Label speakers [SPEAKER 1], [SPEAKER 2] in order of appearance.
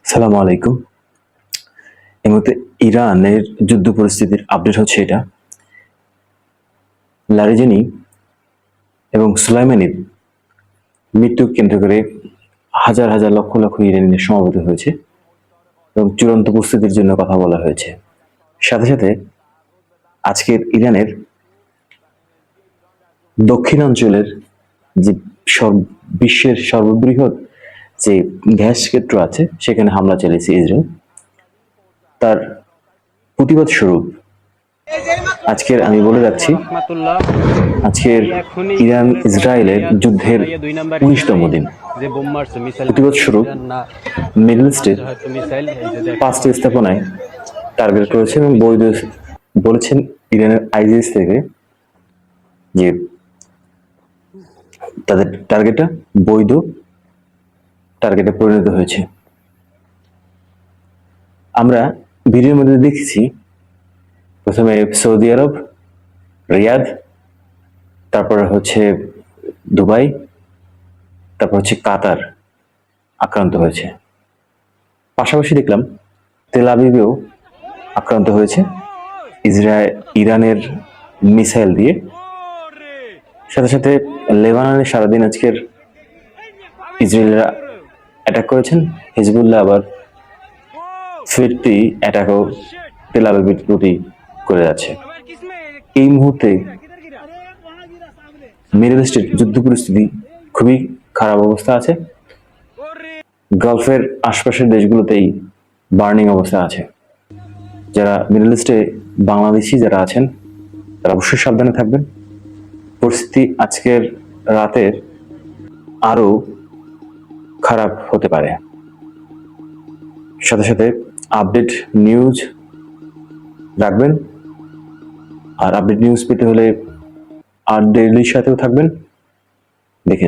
[SPEAKER 1] সালামু আলাইকুম। এই মুহূর্তে ইরানের যুদ্ধ পরিস্থিতির আপডেট হচ্ছে এটা। লারিজানি এবং সুলাইমানির মৃত্যু কেন্দ্র করে হাজার হাজার লক্ষ লক্ষ ইরানিদের সমবেত হয়েছে এবং চূড়ান্ত প্রস্তুতির জন্য কথা বলা হয়েছে। সাথে সাথে আজকের ইরানের দক্ষিণাঞ্চলের যে বিশ্বের সর্ববৃহৎ যে গ্যাস ক্ষেত্র আছে সেখানে হামলা চালিয়েছে ইসরায়েল। তার প্রতিবাদ স্বরূপ আজকের আমি বলে যাচ্ছি, আজকের ইরান ইসরায়েলের যুদ্ধের 19তম দিন। প্রতিবাদ স্বরূপ মিডল ইস্টের 5টি স্থাপনায় টার্গেট করেছেন এবং বৈধ বলেছেন ইরানের আইজিএস থেকে যে তাদের টার্গেটটা বৈধ টার্গেটে পরিণত হয়েছে। আমরা ভিডিওর মধ্যে দেখেছি প্রথমে সৌদি আরব, রিয়াদ, তারপরে হচ্ছে দুবাই, তারপর হচ্ছে কাতার আক্রান্ত হয়েছে। পাশাপাশি দেখলাম তেল আবিবেও আক্রান্ত হয়েছে ইরানের মিসাইল দিয়ে। সাথে সাথে লেবাননে সারাদিন আজকের ইসরায়েলরা অ্যাটাক করেছেন, হিজবুল্লাহ আবার ফিরতি অ্যাটাকও তেল আবিবের প্রতি করে যাচ্ছে। এই মুহূর্তে মিডল ইস্টের যুদ্ধ পরিস্থিতি খুবই খারাপ অবস্থা আছে। গালফের আশপাশের দেশগুলোতেই বার্নিং অবস্থা আছে। যারা মিডল ইস্টে বাংলাদেশি যারা আছেন তারা অবশ্যই সাবধানে থাকবেন। পরিস্থিতি আজকের রাতের আরো খারাপ হতে পারে। সাথে সাথে আপডেট নিউজ রাখবেন, আর আপডেট নিউজ পেতে হলে আর ডেইলির সাথেও থাকবেন। দেখে নিন।